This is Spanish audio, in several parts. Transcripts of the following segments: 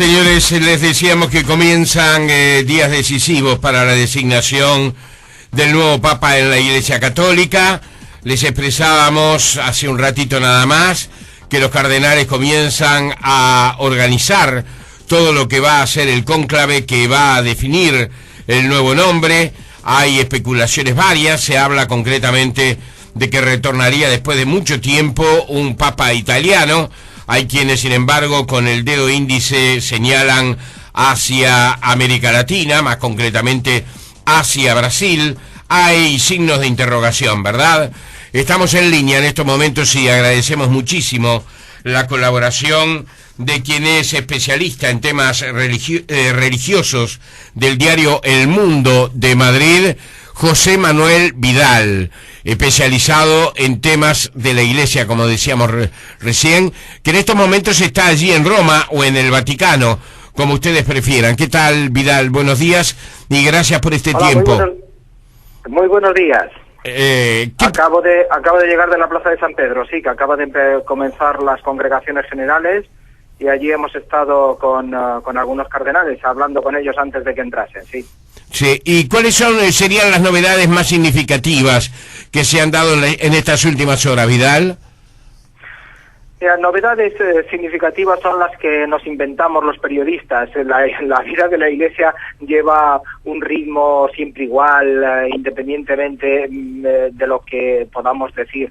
Señores, les decíamos que comienzan días decisivos para la designación del nuevo Papa en la Iglesia Católica. Les expresábamos hace un ratito nada más que los cardenales comienzan a organizar todo lo que va a ser el cónclave que va a definir el nuevo nombre. Hay especulaciones varias, se habla concretamente de que retornaría después de mucho tiempo un Papa italiano. Hay quienes, sin embargo, con el dedo índice señalan hacia América Latina, más concretamente hacia Brasil. Hay signos de interrogación, ¿verdad? Estamos en línea en estos momentos y agradecemos muchísimo la colaboración de quien es especialista en temas religiosos del diario El Mundo de Madrid, José Manuel Vidal, especializado en temas de la Iglesia, como decíamos recién, que en estos momentos está allí en Roma o en el Vaticano, como ustedes prefieran. ¿Qué tal, Vidal? Buenos días y gracias por este tiempo. Muy buenos días. Acabo de llegar de la Plaza de San Pedro, sí, que acaba de comenzar las congregaciones generales y allí hemos estado con algunos cardenales, hablando con ellos antes de que entrasen, sí. Sí, ¿y cuáles serían las novedades más significativas que se han dado en estas últimas horas, Vidal? Las novedades significativas son las que nos inventamos los periodistas. La vida de la Iglesia lleva un ritmo siempre igual, independientemente de lo que podamos decir.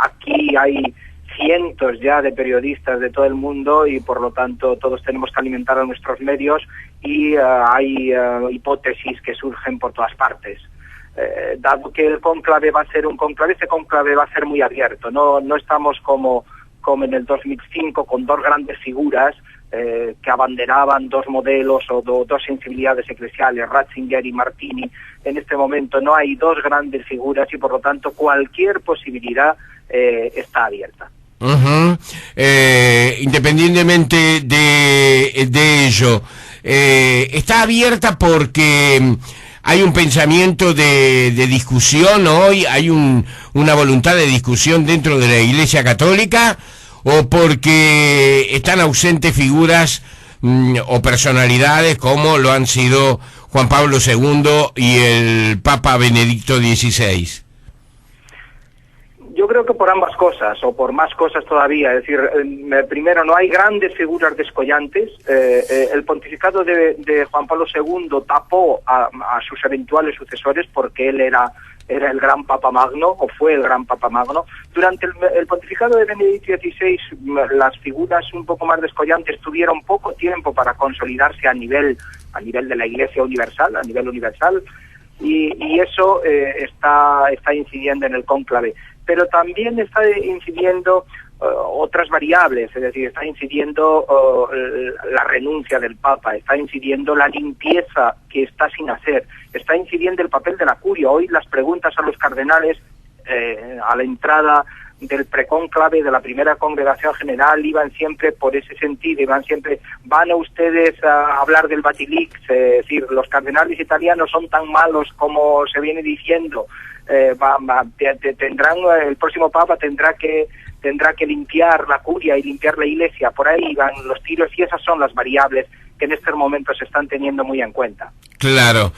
Aquí hay cientos ya de periodistas de todo el mundo y por lo tanto todos tenemos que alimentar a nuestros medios y hay hipótesis que surgen por todas partes. Dado que el cónclave va a ser un cónclave, este cónclave va a ser muy abierto. No estamos como en el 2005 con dos grandes figuras que abanderaban dos modelos o dos sensibilidades eclesiales, Ratzinger y Martini. En este momento no hay dos grandes figuras y por lo tanto cualquier posibilidad está abierta. Independientemente de ello, está abierta porque hay un pensamiento de discusión hoy, hay una voluntad de discusión dentro de la Iglesia Católica, o porque están ausentes figuras o personalidades como lo han sido Juan Pablo II y el Papa Benedicto XVI. Yo creo que por ambas cosas, o por más cosas todavía. Es decir, primero, no hay grandes figuras descollantes. El pontificado de Juan Pablo II tapó a sus eventuales sucesores porque él era el gran Papa Magno, o fue el gran Papa Magno. Durante el pontificado de Benedicto XVI, las figuras un poco más descollantes tuvieron poco tiempo para consolidarse a nivel de la Iglesia universal, a nivel universal, y eso está incidiendo en el cónclave. Pero también está incidiendo otras variables, es decir, está incidiendo la renuncia del Papa, está incidiendo la limpieza que está sin hacer, está incidiendo el papel de la curia. Hoy las preguntas a los cardenales a la entrada del precónclave de la primera congregación general iban siempre por ese sentido, van a ustedes a hablar del Vatilix, es decir, los cardenales italianos son tan malos como se viene diciendo. El próximo Papa tendrá que limpiar la curia y limpiar la Iglesia. Por ahí van los tiros y esas son las variables que en estos momentos se están teniendo muy en cuenta. Claro.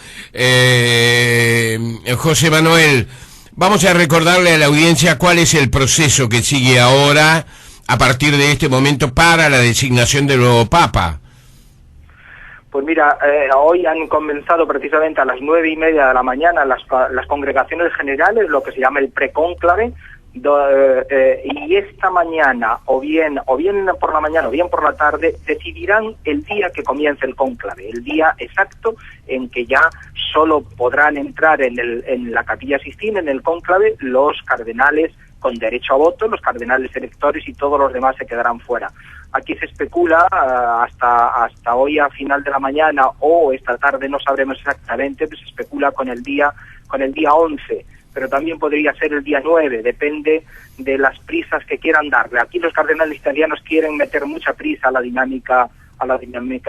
José Manuel, vamos a recordarle a la audiencia cuál es el proceso que sigue ahora a partir de este momento para la designación del nuevo Papa. Pues mira, hoy han comenzado precisamente a las 9:30 de la mañana las congregaciones generales, lo que se llama el precónclave, y esta mañana, o bien por la mañana o bien por la tarde, decidirán el día que comience el cónclave, el día exacto en que ya solo podrán entrar en la Capilla Sixtina, en el cónclave, los cardenales con derecho a voto, los cardenales electores, y todos los demás se quedarán fuera. Aquí se especula hasta hoy a final de la mañana o esta tarde, no sabremos exactamente, pues se especula con el día 11, pero también podría ser el día 9, depende de las prisas que quieran darle. Aquí los cardenales italianos quieren meter mucha prisa a la dinámica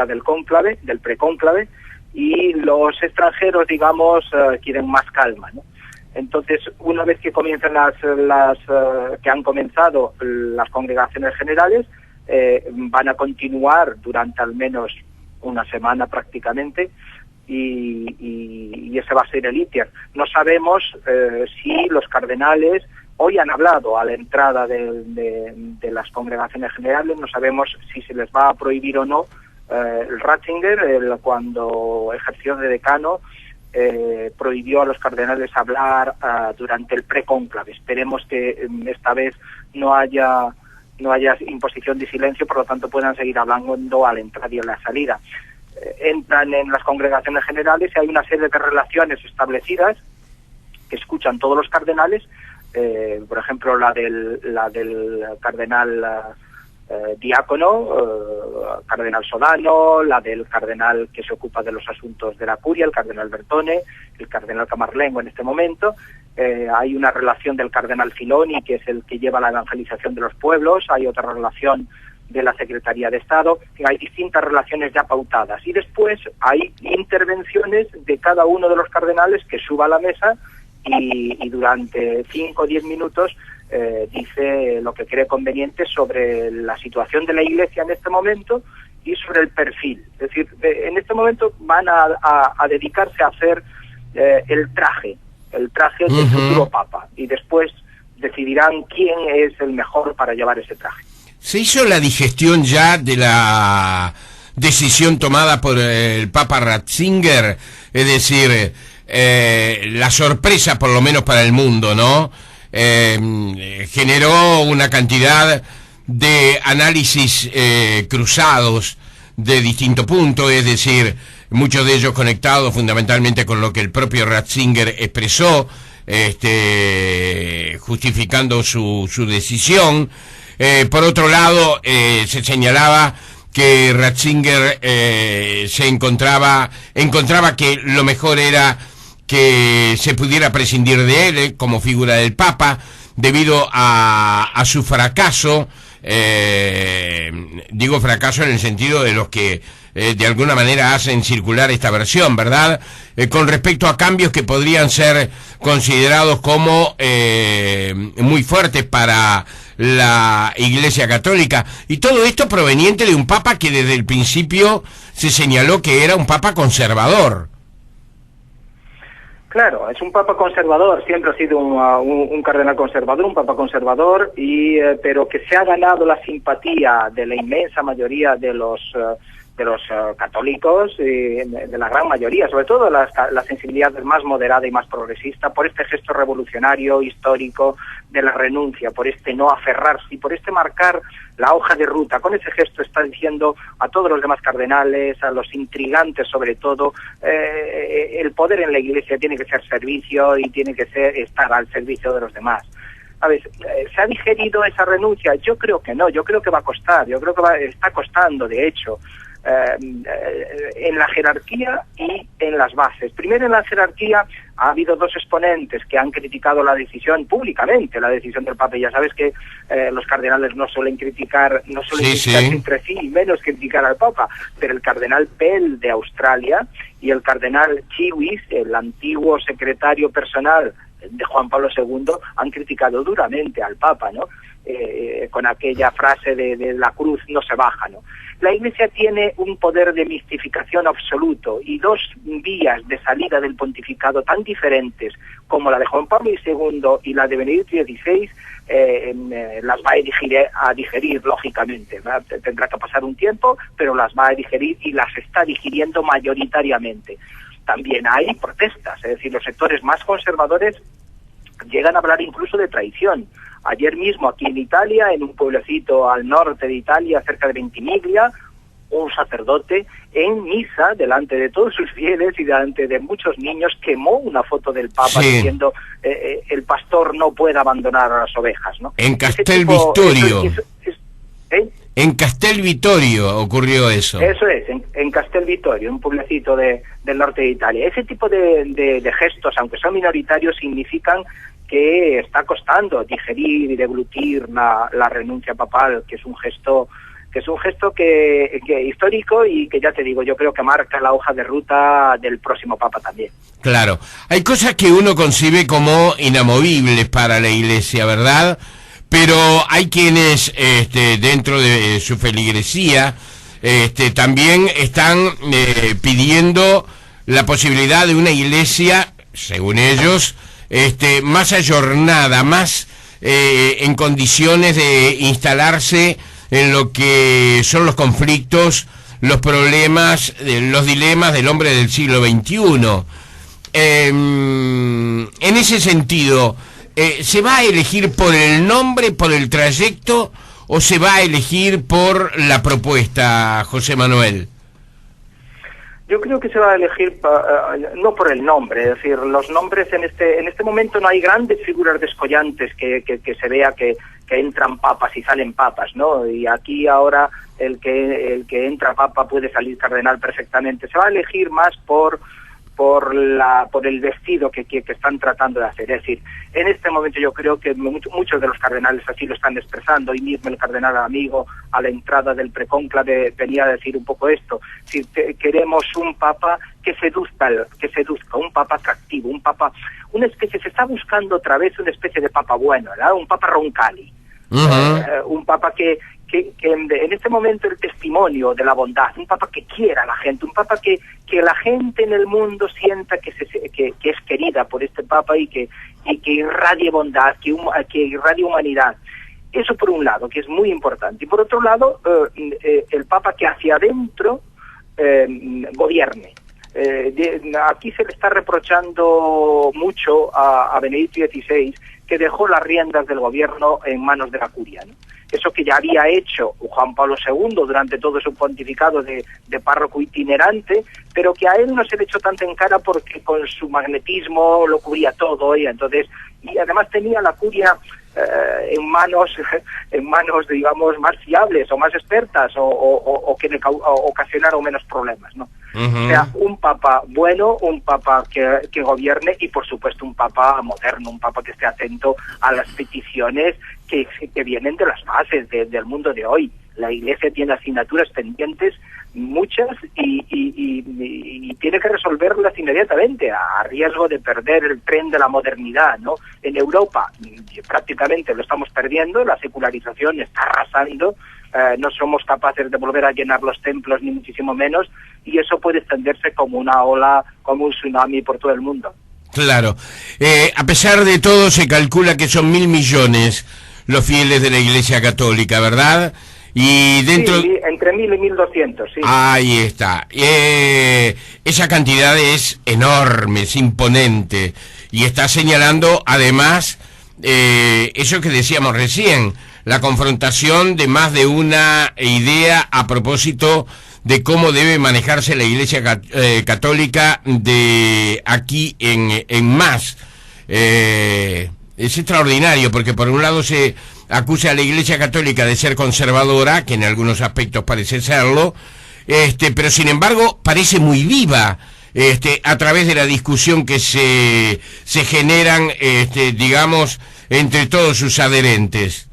del cónclave, del precónclave, y los extranjeros, digamos, quieren más calma, ¿no? Entonces, una vez que comiencen que han comenzado las congregaciones generales, van a continuar durante al menos una semana prácticamente, y ese va a ser el ITER. No sabemos si los cardenales hoy han hablado a la entrada de las congregaciones generales, no sabemos si se les va a prohibir o no. El Ratzinger, cuando ejerció de decano, prohibió a los cardenales hablar durante el precónclave. Esperemos que esta vez no haya imposición de silencio, por lo tanto puedan seguir hablando a la entrada y a la salida. Entran en las congregaciones generales y hay una serie de relaciones establecidas que escuchan todos los cardenales, por ejemplo la del cardenal diácono, cardenal Sodano, la del cardenal que se ocupa de los asuntos de la curia, el cardenal Bertone, el cardenal Camarlengo en este momento. Hay una relación del cardenal Filoni, que es el que lleva la evangelización de los pueblos. Hay otra relación de la Secretaría de Estado. Hay distintas relaciones ya pautadas, y después hay intervenciones de cada uno de los cardenales que suba a la mesa y durante 5 o 10 minutos dice lo que cree conveniente sobre la situación de la Iglesia en este momento y sobre el perfil. Es decir, en este momento van a dedicarse a hacer el traje del futuro Papa, y después decidirán quién es el mejor para llevar ese traje. ¿Se hizo la digestión ya de la decisión tomada por el Papa Ratzinger? Es decir, la sorpresa, por lo menos para el mundo, ¿no? Generó una cantidad de análisis cruzados de distinto punto, es decir, muchos de ellos conectados fundamentalmente con lo que el propio Ratzinger expresó, justificando su decisión. Por otro lado, se señalaba que Ratzinger encontraba que lo mejor era que se pudiera prescindir de él como figura del Papa debido a su fracaso. Digo fracaso en el sentido de los que de alguna manera hacen circular esta versión, ¿verdad? Con respecto a cambios que podrían ser considerados como muy fuertes para la Iglesia Católica, y todo esto proveniente de un Papa que desde el principio se señaló que era un Papa conservador. Claro, es un Papa conservador, siempre ha sido un cardenal conservador, un Papa conservador, pero que se ha ganado la simpatía de la inmensa mayoría de los católicos, de la gran mayoría, sobre todo la sensibilidad más moderada y más progresista, por este gesto revolucionario, histórico, de la renuncia, por este no aferrarse y por este marcar la hoja de ruta. Con ese gesto está diciendo a todos los demás cardenales, a los intrigantes sobre todo, el poder en la Iglesia tiene que ser servicio y tiene que estar al servicio de los demás. A ver, ¿se ha digerido esa renuncia? Yo creo que no, yo creo que va a costar, yo creo que está costando, de hecho, en la jerarquía y en las bases. Primero, en la jerarquía ha habido dos exponentes que han criticado la decisión públicamente, la decisión del Papa. Ya sabes que los cardenales no suelen criticar entre sí, y menos criticar al Papa, pero el cardenal Pell de Australia y el cardenal Chiwis, el antiguo secretario personal de Juan Pablo II, han criticado duramente al Papa, ¿no? Con aquella frase de la cruz no se baja, ¿no? La Iglesia tiene un poder de mistificación absoluto y dos vías de salida del pontificado tan diferentes como la de Juan Pablo II y la de Benedicto XVI, las va a digerir lógicamente, ¿verdad? Tendrá que pasar un tiempo, pero las va a digerir y las está digiriendo mayoritariamente. También hay protestas, es decir, los sectores más conservadores llegan a hablar incluso de traición. Ayer mismo aquí en Italia, en un pueblecito al norte de Italia, cerca de Ventimiglia, un sacerdote en misa, delante de todos sus fieles y delante de muchos niños, quemó una foto del Papa diciendo el pastor no puede abandonar a las ovejas, ¿no? En Castelvittorio. En Castelvittorio ocurrió eso. Eso es, en Castelvittorio, un pueblecito del norte de Italia. Ese tipo de gestos, aunque son minoritarios, significan que está costando digerir y deglutir la renuncia papal, que es un gesto que histórico y que, ya te digo, yo creo que marca la hoja de ruta del próximo Papa también. Claro, hay cosas que uno concibe como inamovibles para la Iglesia, ¿verdad? pero hay quienes dentro de su feligresía también están pidiendo la posibilidad de una iglesia, según ellos, más ayornada, más en condiciones de instalarse en lo que son los conflictos, los problemas, los dilemas del hombre del siglo XXI. En ese sentido, ¿se va a elegir por el nombre, por el trayecto, o se va a elegir por la propuesta, José Manuel? Yo creo que se va a elegir no por el nombre, es decir, los nombres en este momento no hay grandes figuras descollantes que se vea que entran papas y salen papas, ¿no? Y aquí ahora el que entra papa puede salir cardenal perfectamente. Se va a elegir más por el vestido que están tratando de hacer. Es decir, en este momento yo creo que muchos de los cardenales así lo están expresando. Hoy mismo el cardenal amigo a la entrada del precónclave venía a decir un poco esto. Si queremos un papa que seduzca, un papa atractivo, una especie, se está buscando otra vez una especie de papa bueno, ¿verdad? Un papa Roncalli. Un papa que en este momento el testimonio de la bondad, un papa que quiera a la gente, un papa que la gente en el mundo sienta que es querida por este papa y que irradie bondad, que irradie humanidad. Eso por un lado, que es muy importante. Y por otro lado, el papa que hacia adentro gobierne. Aquí se le está reprochando mucho a Benedicto XVI que dejó las riendas del gobierno en manos de la curia, ¿no? Eso que ya había hecho Juan Pablo II durante todo su pontificado de párroco itinerante, pero que a él no se le echó tanto en cara porque con su magnetismo lo cubría todo, y además tenía la curia en manos digamos más fiables o más expertas o que le ocasionaron menos problemas, ¿no? O sea, un papa bueno, un papa que gobierne y por supuesto un papa moderno, un papa que esté atento a las peticiones que vienen de las bases del mundo de hoy. La Iglesia tiene asignaturas pendientes, muchas, y tiene que resolverlas inmediatamente, a riesgo de perder el tren de la modernidad, ¿no? En Europa prácticamente lo estamos perdiendo, la secularización está arrasando, no somos capaces de volver a llenar los templos, ni muchísimo menos, y eso puede extenderse como una ola, como un tsunami por todo el mundo. Claro. A pesar de todo, se calcula que son 1.000 millones los fieles de la Iglesia Católica, ¿verdad? Y dentro... Sí, entre 1.000 y 1.200, sí. Ahí está. Esa cantidad es enorme, es imponente. Y está señalando, además, eso que decíamos recién, la confrontación de más de una idea a propósito de cómo debe manejarse la Iglesia Católica de aquí en más. Es extraordinario, porque por un lado se acusa a la Iglesia Católica de ser conservadora, que en algunos aspectos parece serlo, pero sin embargo parece muy viva, a través de la discusión que se generan, digamos, entre todos sus adherentes.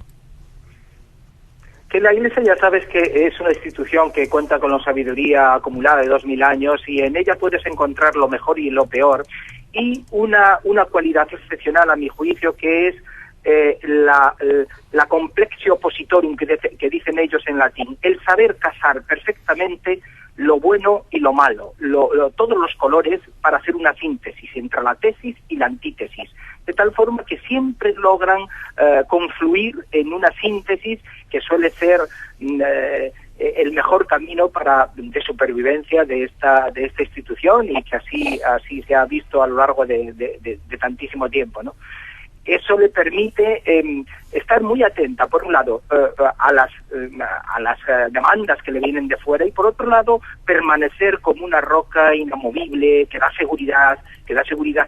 Que la Iglesia, ya sabes que es una institución que cuenta con la sabiduría acumulada de 2000 años, y en ella puedes encontrar lo mejor y lo peor, y una cualidad excepcional a mi juicio, que es la complexio oppositorum que dicen ellos en latín, el saber casar perfectamente lo bueno y lo malo, todos los colores, para hacer una síntesis entre la tesis y la antítesis, de tal forma que siempre logran confluir en una síntesis que suele ser el mejor camino de supervivencia de esta institución, y que así se ha visto a lo largo de tantísimo tiempo, ¿no? Eso le permite estar muy atenta, por un lado, a las demandas que le vienen de fuera, y por otro lado, permanecer como una roca inamovible que da seguridad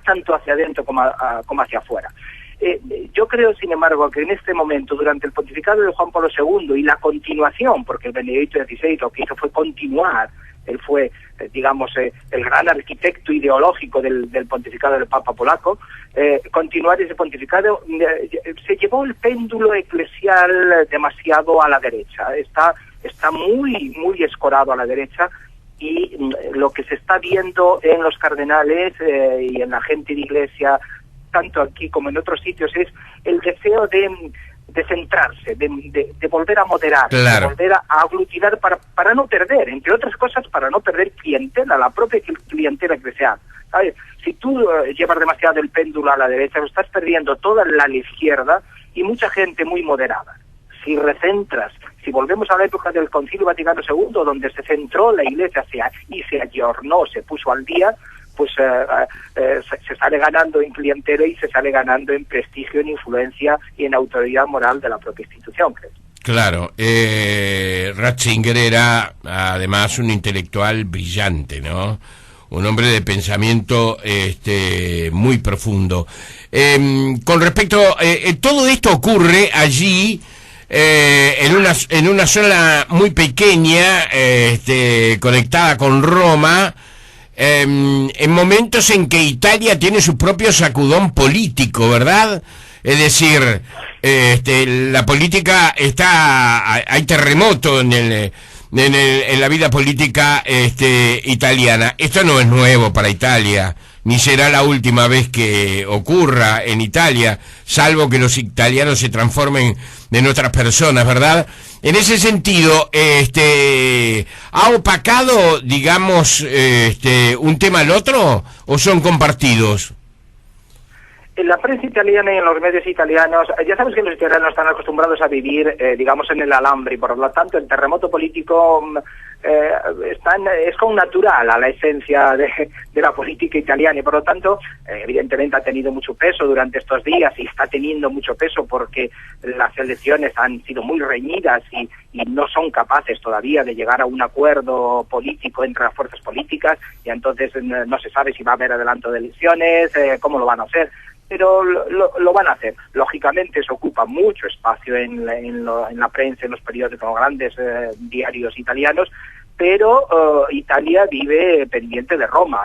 tanto hacia adentro como hacia afuera. Yo creo, sin embargo, que en este momento, durante el pontificado de Juan Pablo II y la continuación, porque el Benedicto XVI lo que hizo fue continuar, él fue, digamos, el gran arquitecto ideológico del pontificado del Papa polaco, continuar ese pontificado, se llevó el péndulo eclesial demasiado a la derecha, está muy escorado a la derecha, y lo que se está viendo en los cardenales y en la gente de Iglesia, tanto aquí como en otros sitios, es el deseo centrarse, de volver a moderar, claro, de volver a aglutinar para no perder, entre otras cosas, para no perder clientela, la propia clientela que sea. ¿Sabes? Si tú llevas demasiado el péndulo a la derecha, lo estás perdiendo toda la izquierda y mucha gente muy moderada. Si recentras, si volvemos a la época del Concilio Vaticano II, donde se centró la Iglesia y se ayornó, se puso al día, pues se sale ganando en clientela y se sale ganando en prestigio, en influencia y en autoridad moral de la propia institución, creo. Claro, Ratzinger era además un intelectual brillante, ¿no? Un hombre de pensamiento muy profundo. Con respecto, todo esto ocurre allí en una zona muy pequeña, conectada con Roma, en momentos en que Italia tiene su propio sacudón político, ¿verdad? Es decir, la política hay terremoto en la vida política italiana. Esto no es nuevo para Italia, ni será la última vez que ocurra en Italia, salvo que los italianos se transformen en otras personas, ¿verdad? En ese sentido, ¿ha opacado, digamos, un tema al otro, o son compartidos? En la prensa italiana y en los medios italianos, ya sabes que los italianos están acostumbrados a vivir, digamos, en el alambre, y por lo tanto el terremoto político es como natural a la esencia de la política italiana, y por lo tanto, evidentemente ha tenido mucho peso durante estos días y está teniendo mucho peso porque las elecciones han sido muy reñidas y no son capaces todavía de llegar a un acuerdo político entre las fuerzas políticas, y entonces no se sabe si va a haber adelanto de elecciones, cómo lo van a hacer. Pero lo van a hacer. Lógicamente se ocupa mucho espacio en la prensa, en los periódicos, en los grandes diarios italianos, pero Italia vive pendiente de Roma.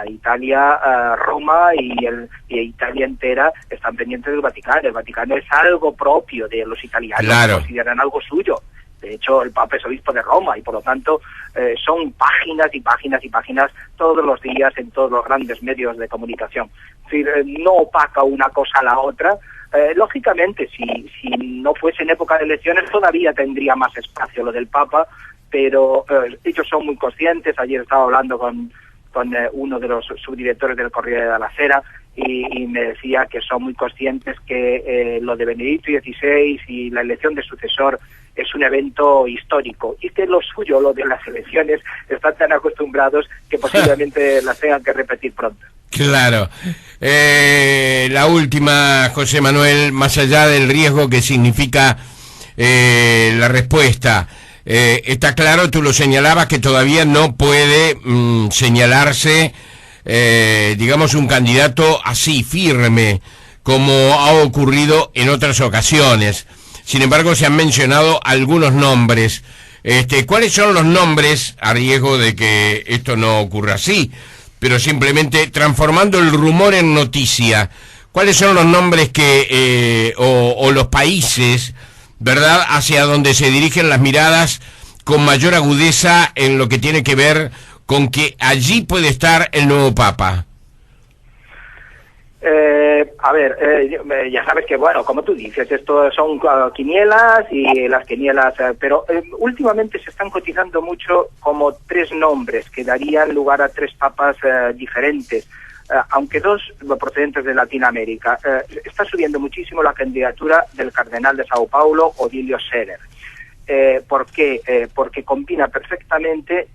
Roma y Italia entera están pendientes del Vaticano. El Vaticano es algo propio de los italianos, claro, lo consideran algo suyo. De hecho, el Papa es obispo de Roma y, por lo tanto, son páginas y páginas y páginas todos los días en todos los grandes medios de comunicación. Es decir, no opaca una cosa a la otra. Lógicamente, si no fuese en época de elecciones, todavía tendría más espacio lo del Papa, pero ellos son muy conscientes. Ayer estaba hablando con uno de los subdirectores del Corriere della Sera y me decía que son muy conscientes que lo de Benedicto XVI y la elección de sucesor es un evento histórico y que lo suyo, lo de las elecciones, están tan acostumbrados que posiblemente las tengan que repetir pronto. Claro. La última, José Manuel, más allá del riesgo que significa la respuesta, está claro, tú lo señalabas, que todavía no puede señalarse, digamos, un candidato así, firme, como ha ocurrido en otras ocasiones. Sin embargo, se han mencionado algunos nombres. ¿Cuáles son los nombres, a riesgo de que esto no ocurra así, pero simplemente transformando el rumor en noticia? ¿Cuáles son los nombres que o los países, verdad, hacia donde se dirigen las miradas con mayor agudeza en lo que tiene que ver con que allí puede estar el nuevo Papa? Ya sabes que, bueno, como tú dices, esto son quinielas y las quinielas, pero últimamente se están cotizando mucho como 3 nombres que darían lugar a 3 papas diferentes, aunque 2 procedentes de Latinoamérica. Está subiendo muchísimo la candidatura del cardenal de Sao Paulo, Odilio Scherer. ¿Por qué? Porque combina perfectamente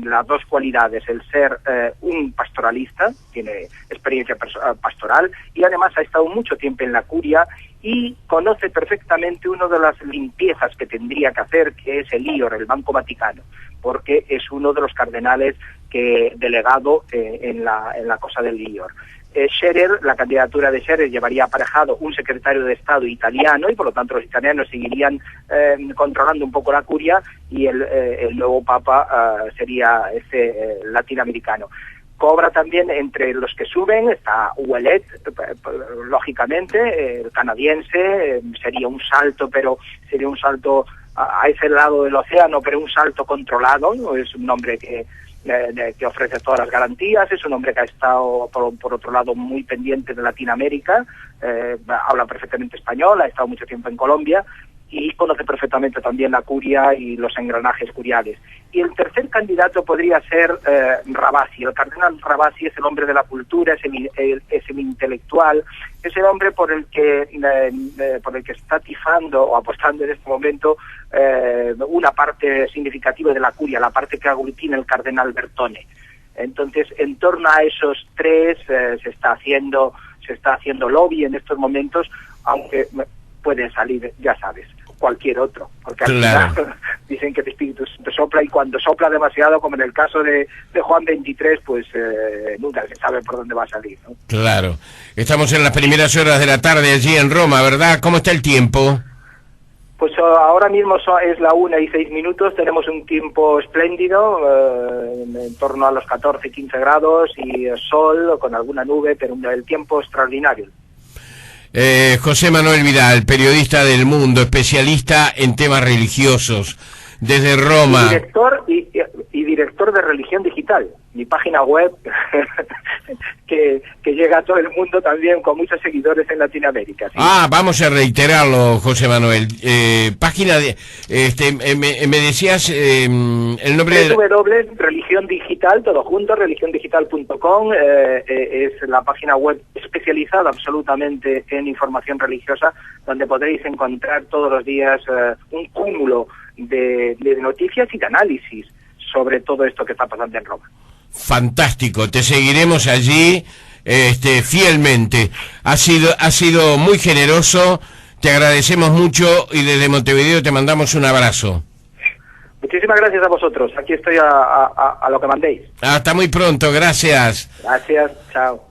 las 2 cualidades, el ser un pastoralista, tiene experiencia pastoral y además ha estado mucho tiempo en la curia y conoce perfectamente una de las limpiezas que tendría que hacer, que es el IOR, el Banco Vaticano, porque es uno de los cardenales que delegado en la cosa del IOR. Scherer, la candidatura de Scherer llevaría aparejado un secretario de Estado italiano y por lo tanto los italianos seguirían controlando un poco la curia y el nuevo papa sería latinoamericano. Cobra también entre los que suben, está Ouellet, lógicamente, el canadiense, sería un salto, pero sería un salto a ese lado del océano, pero un salto controlado, ¿no? Es un nombre que que ofrece todas las garantías. Es un hombre que ha estado, por otro lado, muy pendiente de Latinoamérica, habla perfectamente español, ha estado mucho tiempo en Colombia y conoce perfectamente también la curia y los engranajes curiales. Y el tercer candidato podría ser Ravasi. El cardenal Ravasi es el hombre de la cultura, es el intelectual, es el hombre por el que está tifando o apostando en este momento una parte significativa de la curia, la parte que aglutina el cardenal Bertone. Entonces, en torno a esos tres se está haciendo lobby en estos momentos, aunque puede salir, ya sabes, cualquier otro, porque al final dicen que el Espíritu Santo sopla, y cuando sopla demasiado, como en el caso de Juan 23, pues nunca se sabe por dónde va a salir, ¿no? Claro. Estamos en las primeras horas de la tarde allí en Roma, ¿verdad? ¿Cómo está el tiempo? Pues ahora mismo es la 1:06, tenemos un tiempo espléndido, en torno a los 14-15 grados, y sol con alguna nube, pero el tiempo extraordinario. José Manuel Vidal, periodista del Mundo, especialista en temas religiosos, desde Roma. Y director de Religión Digital, mi página web que llega a todo el mundo también, con muchos seguidores en Latinoamérica. ¿Sí? Vamos a reiterarlo, José Manuel. Página de... me decías el nombre de... Religión Digital, todo junto, religiondigital.com, es la página web especializada absolutamente en información religiosa, donde podréis encontrar todos los días un cúmulo de noticias y de análisis sobre todo esto que está pasando en Roma. Fantástico, te seguiremos allí fielmente. Ha sido muy generoso, te agradecemos mucho y desde Montevideo te mandamos un abrazo. Muchísimas gracias a vosotros, aquí estoy a lo que mandéis. Hasta muy pronto, gracias. Gracias, chao.